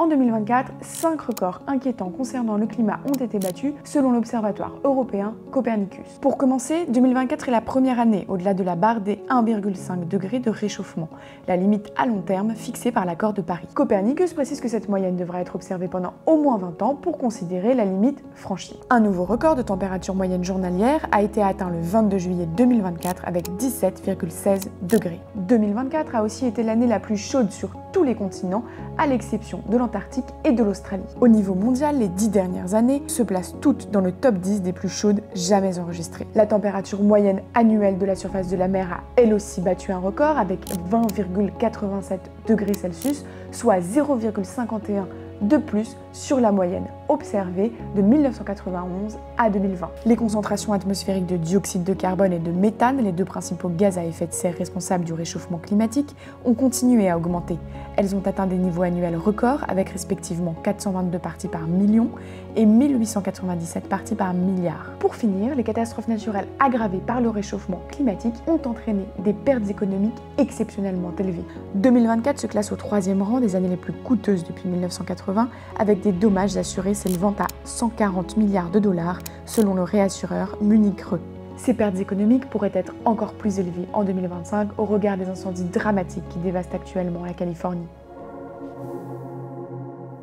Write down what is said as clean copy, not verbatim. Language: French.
En 2024, 5 records inquiétants concernant le climat ont été battus selon l'Observatoire européen Copernicus. Pour commencer, 2024 est la première année au-delà de la barre des 1,5 degrés de réchauffement, la limite à long terme fixée par l'accord de Paris. Copernicus précise que cette moyenne devra être observée pendant au moins 20 ans pour considérer la limite franchie. Un nouveau record de température moyenne journalière a été atteint le 22 juillet 2024 avec 17,16 degrés. 2024 a aussi été l'année la plus chaude sur tous les continents, à l'exception de l'Antarctique et de l'Australie. Au niveau mondial, les 10 dernières années se placent toutes dans le top 10 des plus chaudes jamais enregistrées. La température moyenne annuelle de la surface de la mer a elle aussi battu un record avec 20,87 degrés Celsius, soit 0,51 de plus sur la moyenne observée de 1991 à 2020. Les concentrations atmosphériques de dioxyde de carbone et de méthane, les deux principaux gaz à effet de serre responsables du réchauffement climatique, ont continué à augmenter. Elles ont atteint des niveaux annuels records avec respectivement 422 parties par million et 1897 parties par milliard. Pour finir, les catastrophes naturelles aggravées par le réchauffement climatique ont entraîné des pertes économiques exceptionnellement élevées. 2024 se classe au 3e rang des années les plus coûteuses depuis 1980, avec des dommages assurés s'élevant à 140 milliards de dollars selon le réassureur Munich Re. Ces pertes économiques pourraient être encore plus élevées en 2025 au regard des incendies dramatiques qui dévastent actuellement la Californie.